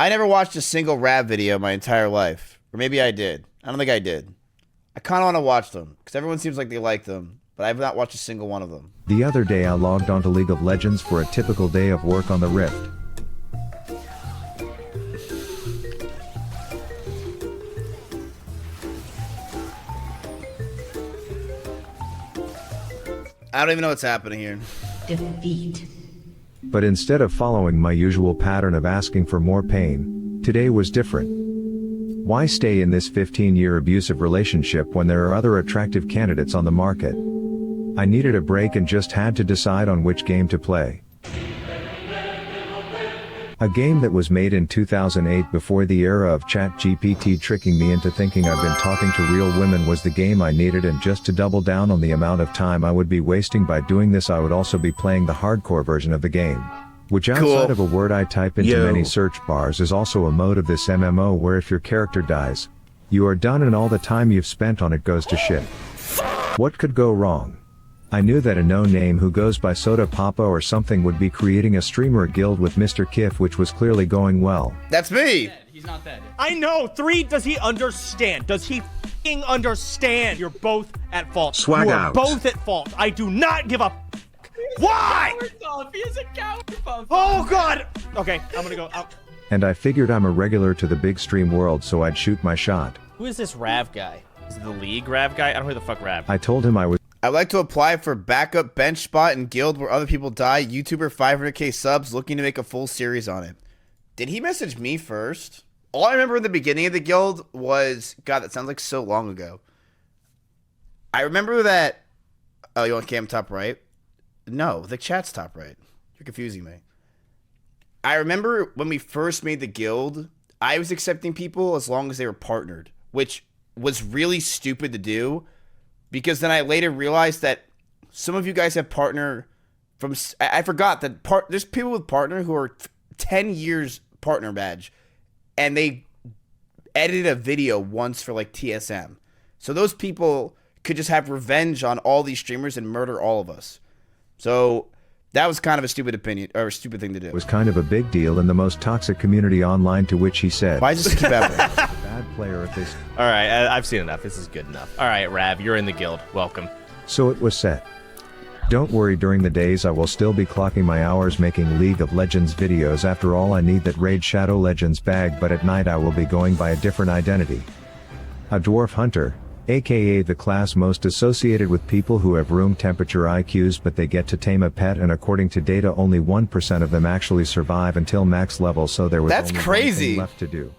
I never watched a single rap video my entire life. Or maybe I did. I don't think I did. I kind of want to watch them, because everyone seems like they like them, but I have not watched a single one of them. The other day I logged onto League of Legends for a typical day of work on the Rift. I don't even know what's happening here. Defeat. But instead of following my usual pattern of asking for more pain, today was different. Why stay in this 15-year abusive relationship when there are other attractive candidates on the market? I needed a break and just had to decide on which game to play. A game that was made in 2008 before the era of ChatGPT tricking me into thinking I've been talking to real women was the game I needed, and just to double down on the amount of time I would be wasting by doing this, I would also be playing the hardcore version of the game. Which outside of a word I type into many search bars is also a mode of this MMO where if your character dies, you are done and all the time you've spent on it goes to shit. What could go wrong? I knew that a no-name who goes by Soda Papa or something would be creating a streamer guild with Mr. Kiff, which was clearly going well. That's me! He's not dead. I know. 3, does he understand? Does he f***ing understand? You're both at fault. Swag you are out. both at fault. I do not give a Why? He is a coward. Oh, God. Okay, I'm gonna go up. And I figured I'm a regular to the big stream world, so I'd shoot my shot. Who is this Rav guy? Is it the League Rav guy? I don't know who the fuck Rav. I told him I was I'd like to apply for backup bench spot in guild where other people die. YouTuber 500k subs looking to make a full series on it. Did he message me first? All I remember in the beginning of the guild was, God, that sounds like so long ago. I remember that, oh, you want cam top right? No, the chat's top right. You're confusing me. I remember when we first made the guild, I was accepting people as long as they were partnered, which was really stupid to do. Because then I later realized that some of you guys have partner from... I forgot that there's people with partner who are 10 years partner badge. And they edited a video once for like TSM. So those people could just have revenge on all these streamers and murder all of us. So that was kind of a stupid opinion, or a stupid thing to do. was kind of a big deal in the most toxic community online, to which he said, Why does this keep happening? bad player if they... All right, I've seen enough. This is good enough. All right, Rav, you're in the guild. Welcome. So it was set. Don't worry, during the days I will still be clocking my hours making League of Legends videos. After all, I need that Raid Shadow Legends bag, but at night I will be going by a different identity. A dwarf hunter, aka the class most associated with people who have room temperature IQs, but they get to tame a pet, and according to data only 1% of them actually survive until max level, so there was That's only crazy. one thing left to do.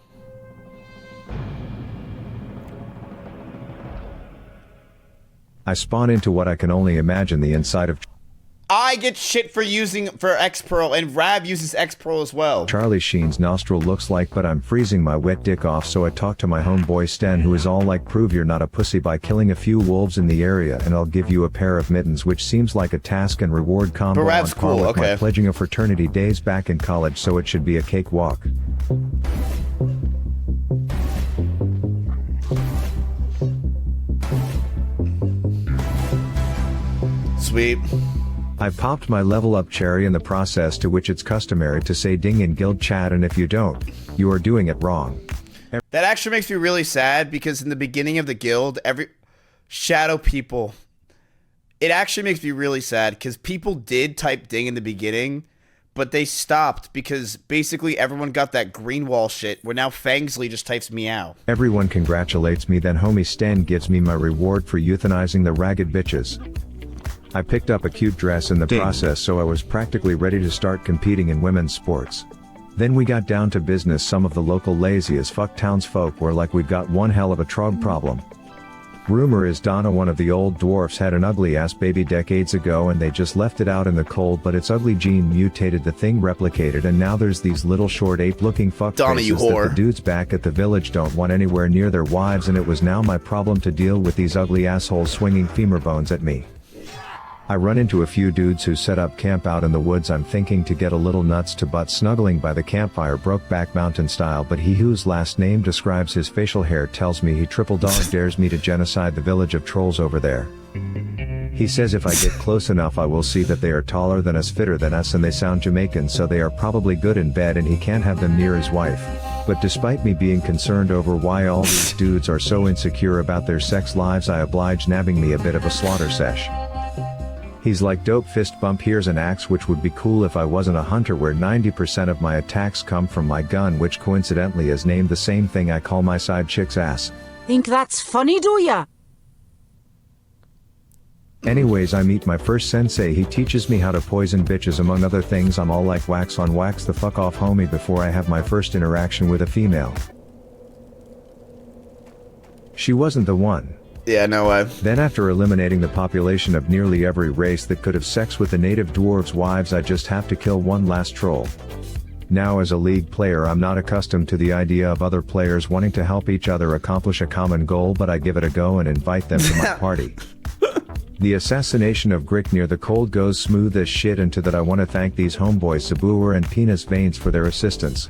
I spawn into what I can only imagine the inside of I get shit for using X-Pearl, and Rav uses X-Pearl as well. Charlie Sheen's nostril looks like, but I'm freezing my wet dick off, so I talk to my homeboy Sten, who is all like, prove you're not a pussy by killing a few wolves in the area and I'll give you a pair of mittens, which seems like a task and reward combo But Rav's on par cool, with my okay. pledging of fraternity days back in college, so it should be a cakewalk. Sweet. I popped my level up cherry in the process, to which it's customary to say ding in guild chat, and if you don't, you are doing it wrong. That actually makes me really sad, because in the beginning of the guild, every shadow people, it actually makes me really sad, because people did type ding in the beginning, but they stopped because basically everyone got that green wall shit, where now Fangsley just types meow. Everyone congratulates me, then homie Sten gives me my reward for euthanizing the ragged bitches. I picked up a cute dress in the process, so I was practically ready to start competing in women's sports. Then we got down to business. Some of the local lazy as fuck townsfolk were like, we've got one hell of a trog problem. Rumor is Donna, one of the old dwarfs, had an ugly ass baby decades ago and they just left it out in the cold, but its ugly gene mutated, the thing replicated, and now there's these little short ape looking fuck Donna, you faces that whore. the dudes back at the village don't want anywhere near their wives, and it was now my problem to deal with these ugly assholes swinging femur bones at me. I run into a few dudes who set up camp out in the woods. I'm thinking to get a little nuts to butt snuggling by the campfire, Brokeback Mountain style, but he whose last name describes his facial hair tells me he triple dog dares me to genocide the village of trolls over there. He says if I get close enough I will see that they are taller than us, fitter than us, and they sound Jamaican, so they are probably good in bed and he can't have them near his wife. But despite me being concerned over why all these dudes are so insecure about their sex lives, I oblige nabbing me a bit of a slaughter sesh. He's like, dope, fist bump, here's an axe, which would be cool if I wasn't a hunter, where 90% of my attacks come from my gun, which coincidentally is named the same thing I call my side chick's ass. Think that's funny, do ya? Anyways, I meet my first sensei. He teaches me how to poison bitches among other things. I'm all like, wax on, wax the fuck off, homie, before I have my first interaction with a female. She wasn't the one. Yeah, no way. Then after eliminating the population of nearly every race that could have sex with the native dwarves' wives, I just have to kill one last troll. Now as a League player I'm not accustomed to the idea of other players wanting to help each other accomplish a common goal, but I give it a go and invite them to my party. The assassination of Grick near the cold goes smooth as shit, and to that I want to thank these homeboys Sabur and Penis Veins for their assistance.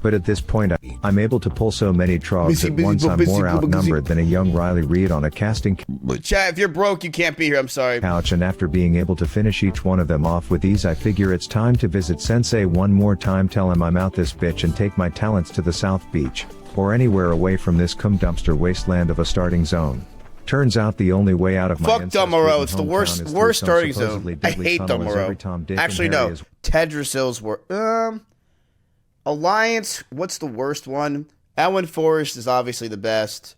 But at this point I'm able to pull so many trogs at once I'm more outnumbered than a young Riley Reid on a casting Chat, if you're broke, you can't be here. I'm sorry. couch, and after being able to finish each one of them off with ease, I figure it's time to visit Sensei one more time, tell him I'm out this bitch, and take my talents to the South Beach, or anywhere away from this cum dumpster wasteland of a starting zone. Turns out the only way out of my Fuck Dumb-Moreau. It's the worst starting zone. I hate Dumb-Moreau. Actually, no. Tedrasil's Alliance, what's the worst one? Elwyn Forest is obviously the best.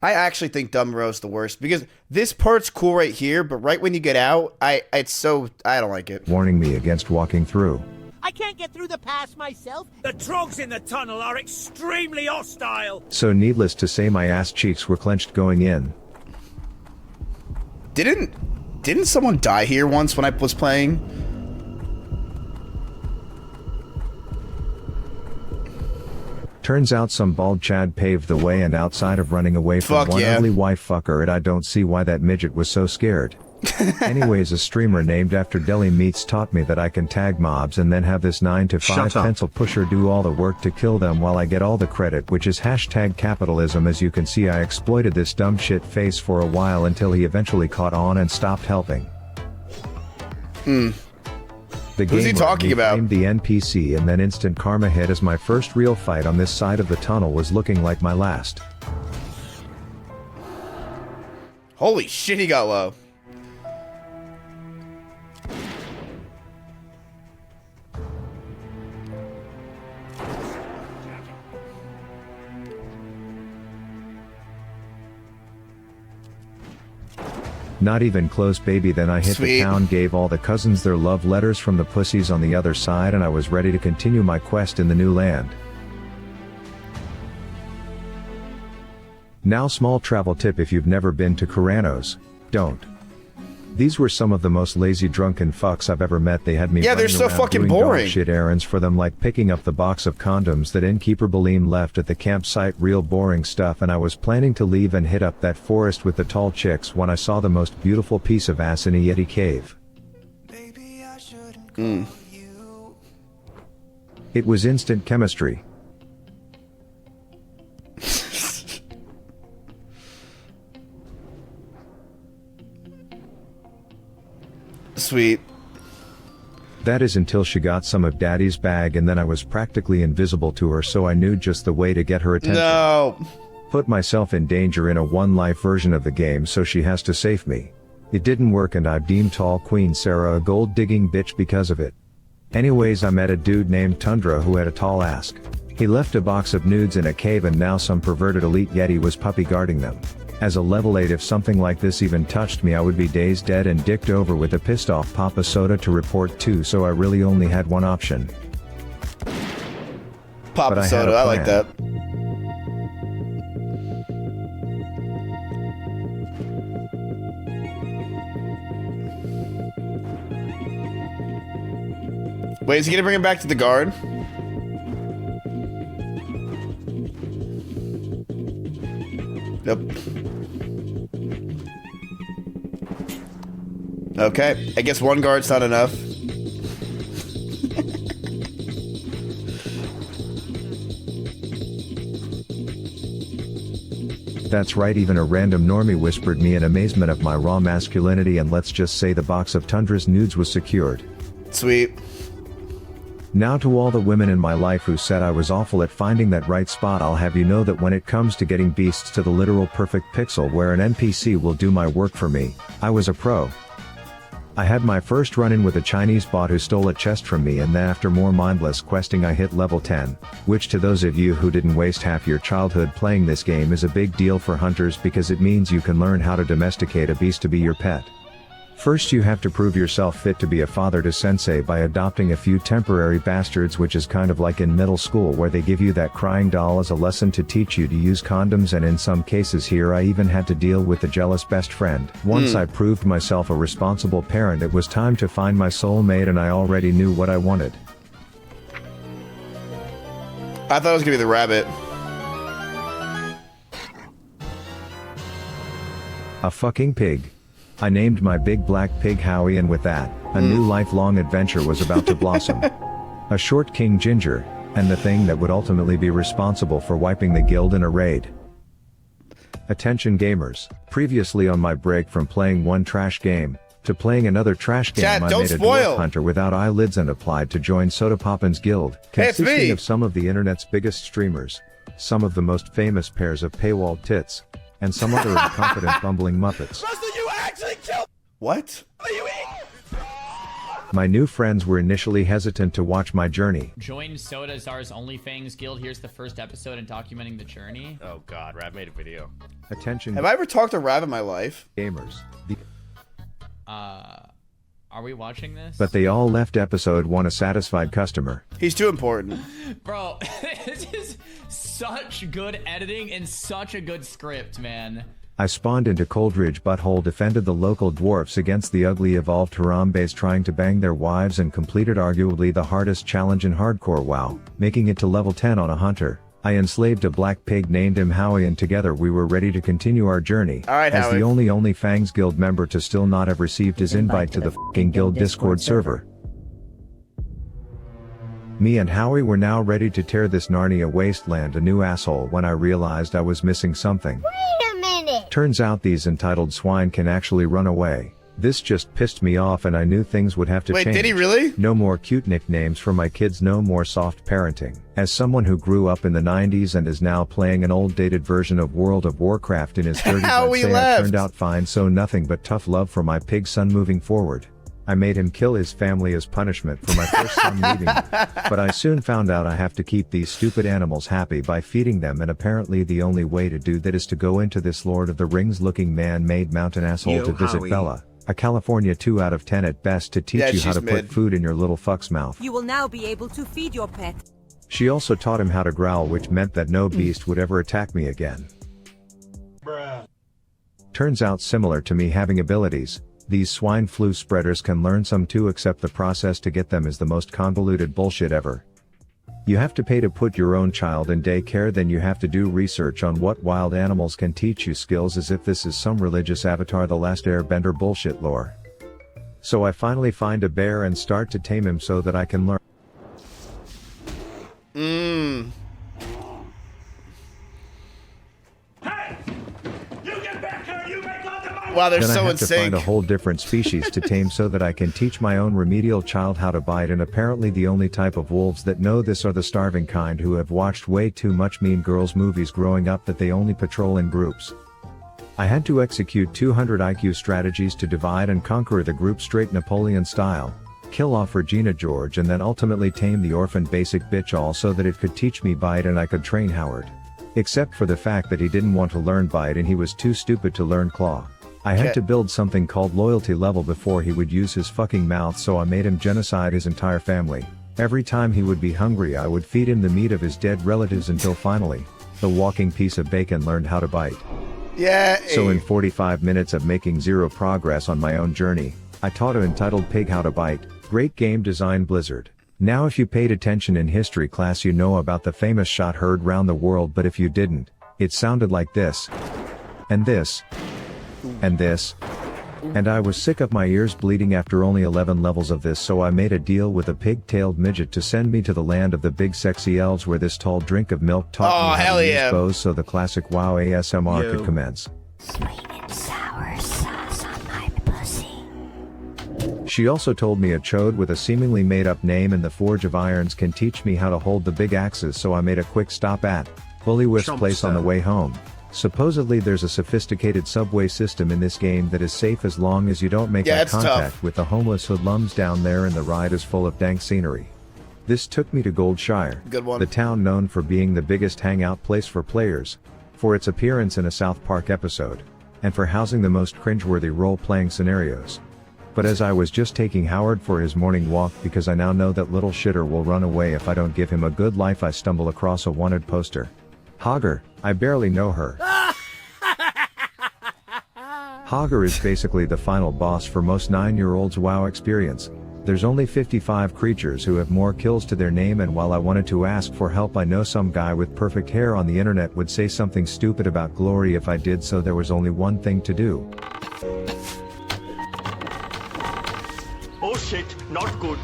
I actually think Dumb-Moreau is the worst, because this part's cool right here, but right when you get out, I don't like it. Warning me against walking through. I can't get through the pass myself. The trogs in the tunnel are extremely hostile. So needless to say, my ass cheeks were clenched going in. Didn't someone die here once when I was playing? Turns out some bald Chad paved the way, and outside of running away from Fuck one yeah. ugly wife fucker, I don't see why that midget was so scared. Anyways, a streamer named after Deli Meats taught me that I can tag mobs and then have this 9 to 5 pencil pusher do all the work to kill them while I get all the credit, which is hashtag capitalism. As you can see, I exploited this dumb shit face for a while until he eventually caught on and stopped helping. The Who's he talking about? Named the NPC, and then instant karma hit, as my first real fight on this side of the tunnel was looking like my last. Holy shit, he got low. Not even close, baby. Then I hit Sweet. the town, gave all the cousins their love letters from the pussies on the other side, and I was ready to continue my quest in the new land. Now, small travel tip: if you've never been to Caranos, don't. These were some of the most lazy drunken fucks I've ever met. They had me Yeah, they're running so around fucking doing dog boring. shit errands for them, like picking up the box of condoms that innkeeper Baleem left at the campsite. Real boring stuff. And I was planning to leave and hit up that forest with the tall chicks when I saw the most beautiful piece of ass in a Yeti cave. It was instant chemistry. Sweet. That is until she got some of Daddy's bag, and then I was practically invisible to her, so I knew just the way to get her attention. No. Put myself in danger in a one-life version of the game, so she has to save me. It didn't work, and I've deemed tall Queen Sarah a gold-digging bitch because of it. Anyways, I met a dude named Tundra who had a tall ass. He left a box of nudes in a cave, and now some perverted elite Yeti was puppy guarding them. As a level 8, if something like this even touched me, I would be dazed, dead, and dicked over with a pissed off Papa Soda to report to, so I really only had one option. But Papa I had Soda, a I like plan. that. Wait, is he gonna bring him back to the guard? Nope. Okay, I guess one guard's not enough. That's right, even a random normie whispered me in amazement of my raw masculinity, and let's just say the box of Tundra's nudes was secured. Sweet. Now to all the women in my life who said I was awful at finding that right spot, I'll have you know that when it comes to getting beasts to the literal perfect pixel where an NPC will do my work for me, I was a pro. I had my first run-in with a Chinese bot who stole a chest from me, and then after more mindless questing I hit level 10, which to those of you who didn't waste half your childhood playing this game is a big deal for hunters because it means you can learn how to domesticate a beast to be your pet. First you have to prove yourself fit to be a father to sensei by adopting a few temporary bastards, which is kind of like in middle school where they give you that crying doll as a lesson to teach you to use condoms, and in some cases here I even had to deal with a jealous best friend. Once I proved myself a responsible parent, it was time to find my soulmate, and I already knew what I wanted. I thought it was gonna be the rabbit. A fucking pig. I named my big black pig Howie, and with that, a new lifelong adventure was about to blossom. A short King Ginger, and the thing that would ultimately be responsible for wiping the guild in a raid. Attention gamers, previously on my break from playing one trash game, to playing another trash game, Chat, I don't made a spoil. dwarf hunter without eyelids and applied to join Sodapoppin's guild, Hey, it's consisting me. of some of the internet's biggest streamers, some of the most famous pairs of paywall tits, and some other incompetent bumbling muppets. What? My new friends were initially hesitant to watch my journey. Join Soda Czar's OnlyFans guild. Here's the first episode and documenting the journey. Oh god, Rav made a video. Attention Have I ever talked to Rav in my life? gamers. Are we watching this? But they all left episode 1 a satisfied customer. He's too important. Bro, this is such good editing and such a good script, man. I spawned into Coldridge Butthole, defended the local dwarfs against the ugly evolved Harambe's trying to bang their wives, and completed arguably the hardest challenge in hardcore WoW, making it to level 10 on a hunter. I enslaved a black pig, named him Howie, and together we were ready to continue our journey. Alright, as Howie. the only Fangs Guild member to still not have received his invite to the f***ing guild Discord server. Me and Howie were now ready to tear this Narnia wasteland a new asshole when I realized I was missing something. Wait a minute! Turns out these entitled swine can actually run away. This just pissed me off, and I knew things would have to Wait, change. did he really? No more cute nicknames for my kids, no more soft parenting. As someone who grew up in the 90s and is now playing an old dated version of World of Warcraft in his 30s, How I'd we say I left. turned out fine, so nothing but tough love for my pig son moving forward. I made him kill his family as punishment for my first son leaving me. But I soon found out I have to keep these stupid animals happy by feeding them, and apparently the only way to do that is to go into this Lord of the Rings looking man-made mountain asshole to visit Bella, a California 2 out of 10 at best, to teach Yeah, you how she's to mid. put food in your little fuck's mouth. You will now be able to feed your pet. She also taught him how to growl, which meant that no beast would ever attack me again. Turns out, similar to me having abilities, these swine flu spreaders can learn some too, except the process to get them is the most convoluted bullshit ever. You have to pay to put your own child in daycare, then you have to do research on what wild animals can teach you skills, as if this is some religious Avatar The Last Airbender bullshit lore. So I find a bear and start to tame him so that I can learn. Wow, they're Then so I in have to find sync. a whole different species to tame so that I can teach my own remedial child how to bite, and apparently the only type of wolves that know this are the starving kind who have watched way too much Mean Girls movies growing up that they only patrol in groups. I had to execute 200 IQ strategies to divide and conquer the group straight Napoleon style, kill off Regina George, and then ultimately tame the orphaned basic bitch all so that it could teach me bite and I could train Howard. Except for the fact that he didn't want to learn bite and he was too stupid to learn claw. I had to build something called loyalty level before he would use his fucking mouth, so I made him genocide his entire family. Every time he would be hungry I would feed him the meat of his dead relatives until finally, the walking piece of bacon learned how to bite. Yeah. So in 45 minutes of making zero progress on my own journey, I taught an entitled pig how to bite. Great game design, Blizzard. Now if you paid attention in history class you know about the famous shot heard round the world, but if you didn't, it sounded like this. And this. And this. And I was sick of my ears bleeding after only 11 levels of this, so I made a deal with a pig-tailed midget to send me to the land of the big sexy elves where this tall drink of milk taught me how hell to yeah. use bows so the classic WoW ASMR Yo. could commence. Sweet and sour sauce on my pussy. She also told me a chode with a seemingly made-up name in the Forge of Irons can teach me how to hold the big axes, so I made a quick stop at Bullywhiff's place on the way home. Supposedly there's a sophisticated subway system in this game that is safe as long as you don't make eye it's contact tough. with the homeless hoodlums down there, and the ride is full of dank scenery. This took me to Goldshire, Good one. the town known for being the biggest hangout place for players, for its appearance in a South Park episode, and for housing the most cringeworthy role-playing scenarios. But as I was just taking Howard for his morning walk because I now know that little shitter will run away if I don't give him a good life, I stumble across a wanted poster. Hogger, I barely know her. Hogger is basically the final boss for most 9-year-olds' WoW experience. There's only 55 creatures who have more kills to their name, and while I wanted to ask for help, I know some guy with perfect hair on the internet would say something stupid about glory if I did, so there was only one thing to do. Oh shit, not good.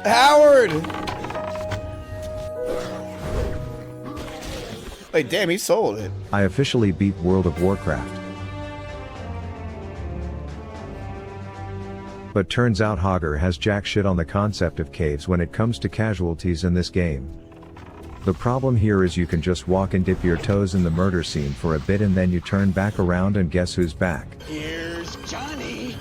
Howard! Wait, damn, he sold it. I officially beat World of Warcraft. But turns out Hogger has jack shit on the concept of caves when it comes to casualties in this game. The problem here is you can just walk and dip your toes in the murder scene for a bit and then you turn back around and guess who's back? Here's Johnny.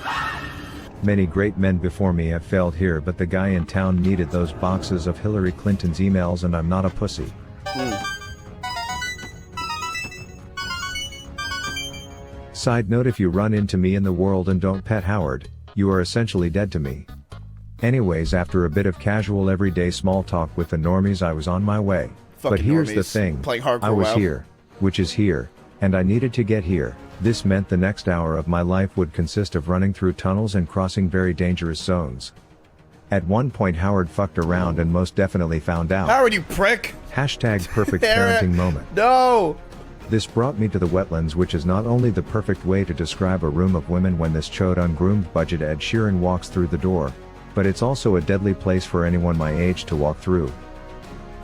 Many great men before me have failed here, but the guy in town needed those boxes of Hillary Clinton's emails, and I'm not a pussy. Side note, if you run into me in the world and don't pet Howard, you are essentially dead to me. Anyways, after a bit of casual everyday small talk with the normies, I was on my way. But Fucking here's the normies. thing, Playing hardcore I was WoW. here, which is here, and I needed to get here. This meant the next hour of my life would consist of running through tunnels and crossing very dangerous zones. At one point Howard fucked around and most definitely found out. Howard, you prick! Hashtag perfect There- parenting moment. No! This brought me to the wetlands, which is not only the perfect way to describe a room of women when this chode ungroomed budget Ed Sheeran walks through the door, but it's also a deadly place for anyone my age to walk through.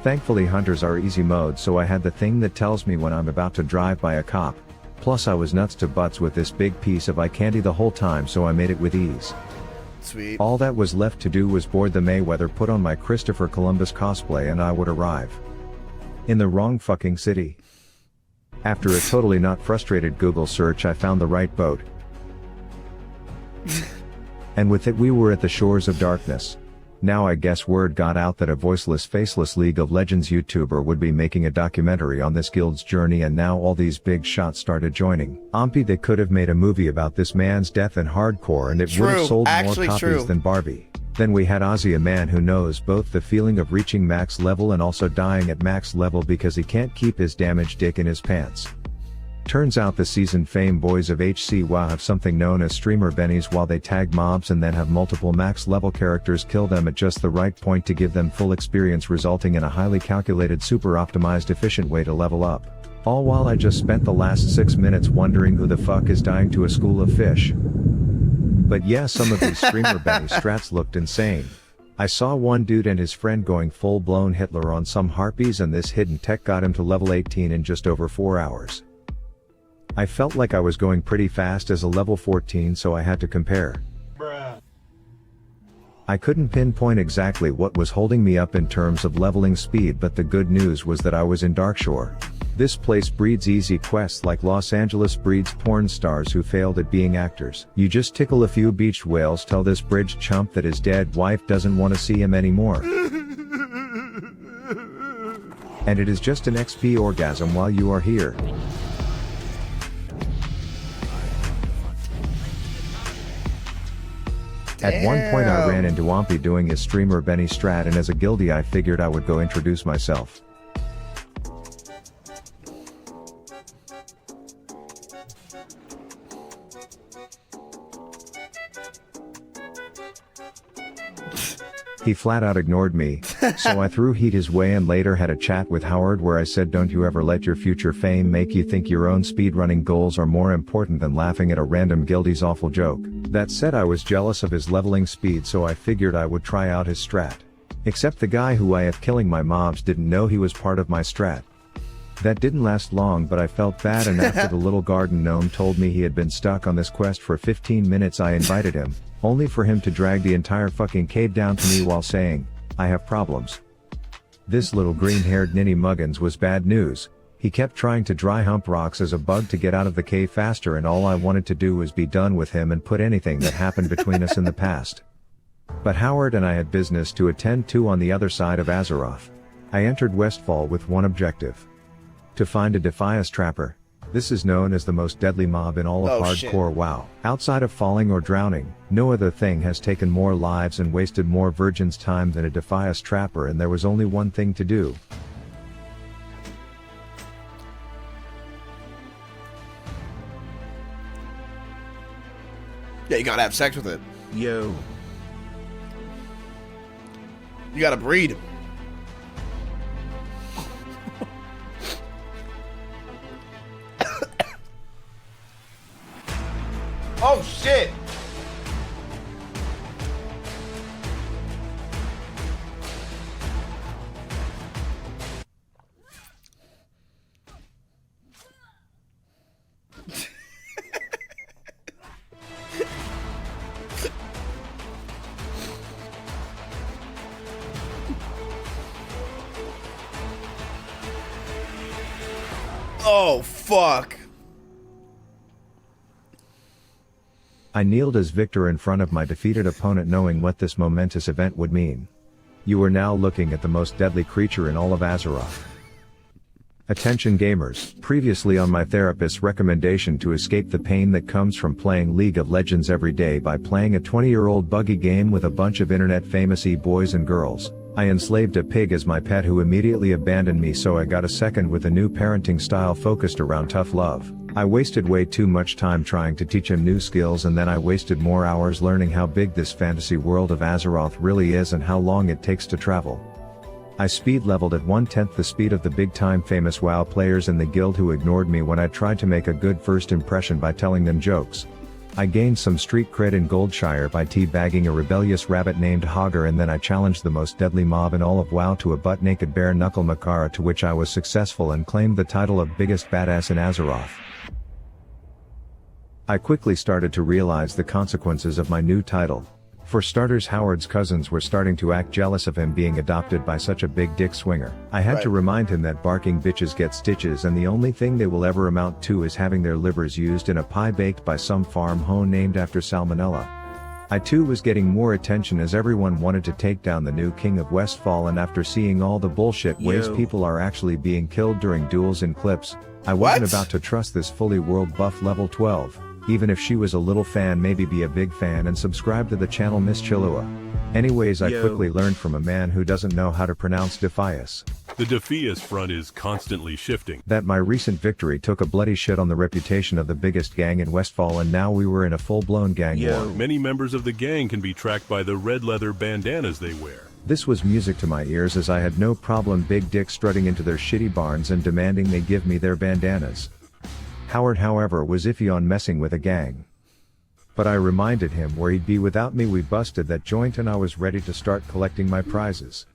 Thankfully hunters are easy mode, so I had the thing that tells me when I'm about to drive by a cop. Plus I was nuts to butts with this big piece of eye candy the whole time, so I made it with ease. Sweet. All that was left to do was board the Mayweather, put on my Christopher Columbus cosplay, and I would arrive in the wrong fucking city. After a totally not frustrated Google search, I found the right boat. And with it we were at the shores of darkness. Now I guess word got out that a voiceless, faceless League of Legends YouTuber would be making a documentary on this guild's journey, and now all these big shots started joining. They could have made a movie about this man's death in hardcore and it would have True, sold more actually copies true. than Barbie. Then we had Ozzy, a man who knows both the feeling of reaching max level and also dying at max level because he can't keep his damaged dick in his pants. Turns out the seasoned fame boys of HC WoW have something known as streamer bennies, while they tag mobs and then have multiple max level characters kill them at just the right point to give them full experience, resulting in a highly calculated, super optimized, efficient way to level up. All while I just spent the last 6 minutes wondering who the fuck is dying to a school of fish. But yeah, some of these streamer benny strats looked insane. I saw one dude and his friend going full blown Hitler on some harpies, and this hidden tech got him to level 18 in just over 4 hours. I felt like I was going pretty fast as a level 14, so I had to compare. I couldn't pinpoint exactly what was holding me up in terms of leveling speed, but the good news was that I was in Darkshore. This place breeds easy quests like Los Angeles breeds porn stars who failed at being actors. You just tickle a few beached whales, tell this bridge chump that his dead wife doesn't want to see him anymore. And it is just an XP orgasm while you are here. At one point I ran into Wampy doing his streamer Benny strat, and as a guildie I figured I would go introduce myself. He flat out ignored me, so I threw heat his way and later had a chat with Howard where I said, don't you ever let your future fame make you think your own speedrunning goals are more important than laughing at a random guildie's awful joke. That said, I was jealous of his leveling speed, so I figured I would try out his strat. Except the guy who I have killing my mobs didn't know he was part of my strat. That didn't last long, but I felt bad, and after the little garden gnome told me he had been stuck on this quest for 15 minutes, I invited him, only for him to drag the entire fucking cave down to me while saying, I have problems. This little green-haired ninny Muggins was bad news. He kept trying to dry hump rocks as a bug to get out of the cave faster, and all I wanted to do was be done with him and put anything that happened between us in the past. But Howard and I had business to attend to on the other side of Azeroth. I entered Westfall with one objective. To find a Defias Trapper. This is known as the most deadly mob in all of hardcore WoW. Outside of falling or drowning, no other thing has taken more lives and wasted more virgins' time than a Defias Trapper, and there was only one thing to do. Yeah, you gotta have sex with it. Yo. You gotta breed. Oh shit! Oh fuck. I kneeled as victor in front of my defeated opponent, knowing what this momentous event would mean. You are now looking at the most deadly creature in all of Azeroth. Attention gamers, previously on my therapist's recommendation to escape the pain that comes from playing League of Legends every day by playing a 20-year-old buggy game with a bunch of internet famous boys and girls, I enslaved a pig as my pet who immediately abandoned me, so I got a second with a new parenting style focused around tough love. I wasted way too much time trying to teach him new skills, and then I wasted more hours learning how big this fantasy world of Azeroth really is and how long it takes to travel. I speed leveled at 1/10 the speed of the big-time famous WoW players in the guild who ignored me when I tried to make a good first impression by telling them jokes. I gained some street cred in Goldshire by teabagging a rebellious rabbit named Hogger, and then I challenged the most deadly mob in all of WoW to a butt-naked bare-knuckle Makara, to which I was successful and claimed the title of biggest badass in Azeroth. I quickly started to realize the consequences of my new title. For starters, Howard's cousins were starting to act jealous of him being adopted by such a big dick swinger. I had to remind him that barking bitches get stitches, and the only thing they will ever amount to is having their livers used in a pie baked by some farm hoe named after Salmonella. I too was getting more attention as everyone wanted to take down the new king of Westfall, and after seeing all the bullshit ways people are actually being killed during duels in clips, I wasn't about to trust this fully world buff level 12. Even if she was a little fan, maybe be a big fan and subscribe to the channel Miss Chilua. Anyways, I quickly learned from a man who doesn't know how to pronounce Defias. The Defias front is constantly shifting. That my recent victory took a bloody shit on the reputation of the biggest gang in Westfall, and now we were in a full-blown gang war. Many members of the gang can be tracked by the red leather bandanas they wear. This was music to my ears, as I had no problem big dick strutting into their shitty barns and demanding they give me their bandanas. Howard, however, was iffy on messing with a gang. But I reminded him where he'd be without me. We busted that joint and I was ready to start collecting my prizes.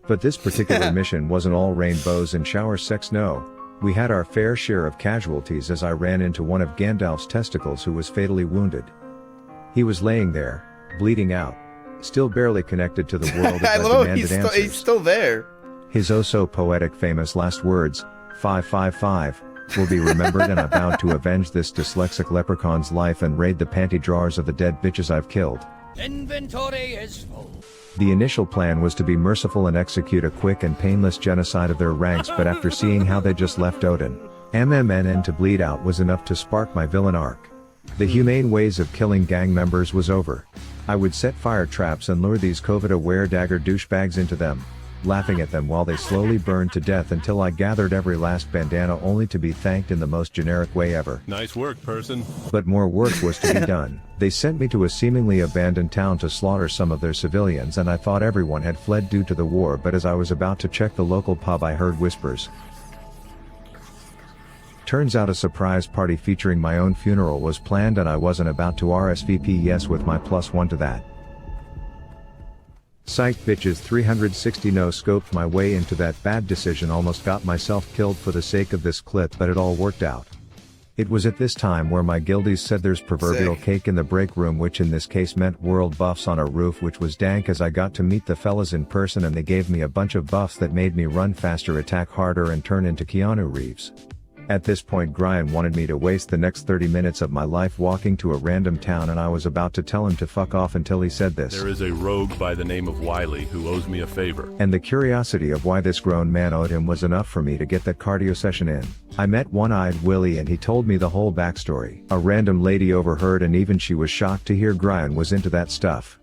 But this particular mission wasn't all rainbows and shower sex, no. We had our fair share of casualties as I ran into one of Gandalf's testicles, who was fatally wounded. He was laying there, bleeding out, still barely connected to the world as I demanded answers. He's still there. His oh-so-poetic famous last words, 555, will be remembered, and I vowed to avenge this dyslexic leprechaun's life and raid the panty drawers of the dead bitches I've killed. Inventory is full. The initial plan was to be merciful and execute a quick and painless genocide of their ranks, but after seeing how they just left Odin, MMNN to bleed out was enough to spark my villain arc. The humane ways of killing gang members was over. I would set fire traps and lure these COVID-aware dagger douchebags into them. laughing at them while they slowly burned to death until I gathered every last bandana only to be thanked in the most generic way ever. Nice work, person. But more work was to be done. They sent me to a seemingly abandoned town to slaughter some of their civilians, and I thought everyone had fled due to the war, but as I was about to check the local pub I heard whispers. Turns out a surprise party featuring my own funeral was planned, and I wasn't about to RSVP yes with my +1 to that. Psych bitches. 360 no-scoped my way into that bad decision, almost got myself killed for the sake of this clip, but it all worked out. It was at this time where my guildies said there's proverbial cake in the break room, which in this case meant world buffs on a roof, which was dank as I got to meet the fellas in person and they gave me a bunch of buffs that made me run faster, attack harder, and turn into Keanu Reeves. At this point Brian wanted me to waste the next 30 minutes of my life walking to a random town, and I was about to tell him to fuck off until he said this. There is a rogue by the name of Wiley who owes me a favor. And the curiosity of why this grown man owed him was enough for me to get that cardio session in. I met One-Eyed Willie and he told me the whole backstory. A random lady overheard, and even she was shocked to hear Brian was into that stuff.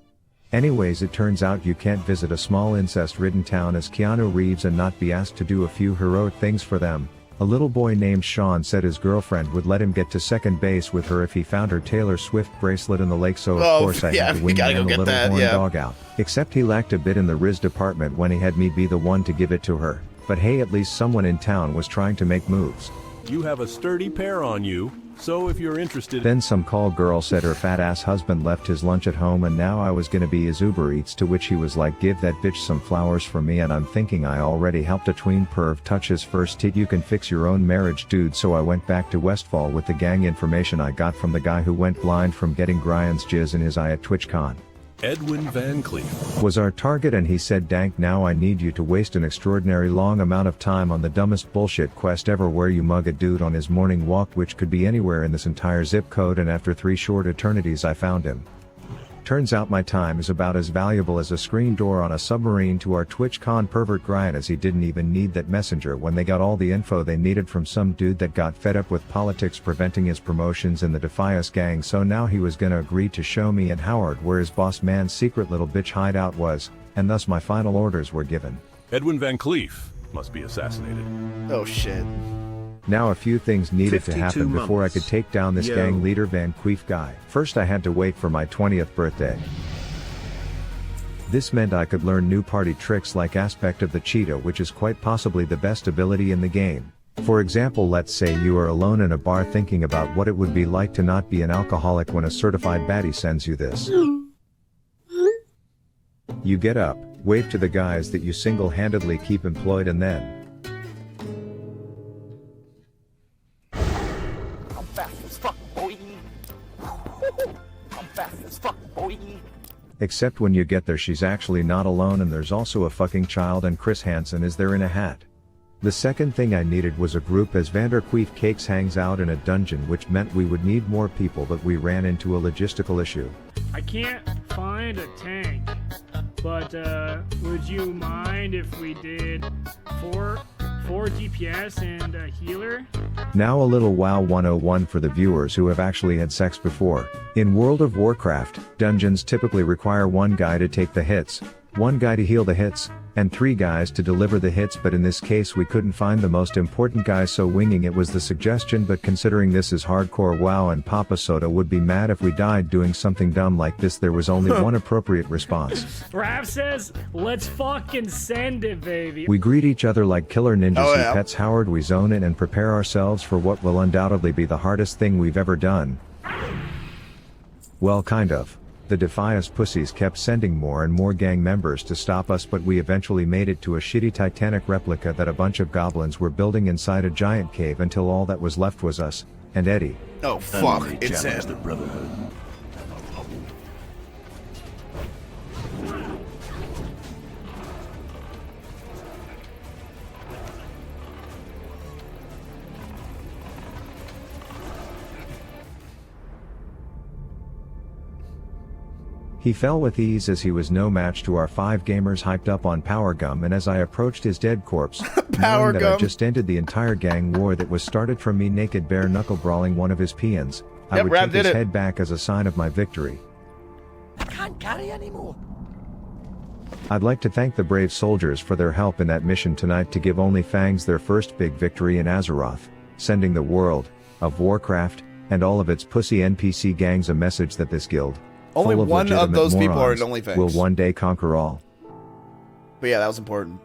Anyways, it turns out you can't visit a small incest-ridden town as Keanu Reeves and not be asked to do a few heroic things for them. A little boy named Sean said his girlfriend would let him get to second base with her if he found her Taylor Swift bracelet in the lake, so of course I had to wing the little horn dog out. Except he lacked a bit in the Riz department when he had me be the one to give it to her. But hey, at least someone in town was trying to make moves. You have a sturdy pair on you, so if you're interested. Then some call girl said her fat ass husband left his lunch at home and now I was gonna be his Uber Eats, to which he was like, give that bitch some flowers for me, and I'm thinking I already helped a tween perv touch his first tit. You can fix your own marriage, dude. So I went back to Westfall with the gang information I got from the guy who went blind from getting Brian's jizz in his eye at TwitchCon. Edwin Van Cleef Was our target, and he said, dank, now I need you to waste an extraordinary long amount of time on the dumbest bullshit quest ever, where you mug a dude on his morning walk, which could be anywhere in this entire zip code, and after 3 short eternities I found him. Turns out my time is about as valuable as a screen door on a submarine to our TwitchCon pervert Brian, as he didn't even need that messenger when they got all the info they needed from some dude that got fed up with politics preventing his promotions in the Defias gang, so now he was gonna agree to show me and Howard where his boss man's secret little bitch hideout was, and thus my final orders were given. Edwin Van Cleef must be assassinated. Oh shit. Now a few things needed to happen 52 before I months. could take down this Yo. gang leader Van Queef guy. First I had to wait for my 20th birthday. This meant I could learn new party tricks like Aspect of the Cheetah, which is quite possibly the best ability in the game. For example, let's say you are alone in a bar thinking about what it would be like to not be an alcoholic when a certified baddie sends you this. You get up, wave to the guys that you single-handedly keep employed, and then I'm fast as fuck, boy. I'm fast as fuck, boy. except when you get there she's actually not alone and there's also a fucking child, and Chris Hansen is there in a hat. The second thing I needed was a group, as Vanderqueef Cakes hangs out in a dungeon, which meant we would need more people, but we ran into a logistical issue. I can't find a tank, but would you mind if we did four DPS and a healer? Now a little WoW 101 for the viewers who have actually had sex before. In World of Warcraft, dungeons typically require 1 guy to take the hits, 1 guy to heal the hits, and 3 guys to deliver the hits, but in this case we couldn't find the most important guy, so winging it was the suggestion. But considering this is hardcore WoW and Papa Soda would be mad if we died doing something dumb like this, there was only one appropriate response. Raph says, let's fucking send it, baby. We greet each other like killer ninjas Oh, who yeah. pets Howard. We zone in and prepare ourselves for what will undoubtedly be the hardest thing we've ever done. Well, kind of. The Defias pussies kept sending more and more gang members to stop us, but we eventually made it to a shitty Titanic replica that a bunch of goblins were building inside a giant cave, until all that was left was us, and Eddie. Oh fuck, it's Challenge the him. Brotherhood. He fell with ease as he was no match to our 5 gamers hyped up on Power Gum, and as I approached his dead corpse, Power knowing that I Gum. just ended the entire gang war that was started from me naked bare knuckle brawling one of his peons, I Yep, would Rab take did his it. head back as a sign of my victory. I can't carry anymore. I'd like to thank the brave soldiers for their help in that mission tonight to give Only Fangs their first big victory in Azeroth, sending the world of Warcraft and all of its pussy NPC gangs a message that this guild, Only full one of legitimate those people are morons, at OnlyFans. will one day conquer all. But yeah, that was important.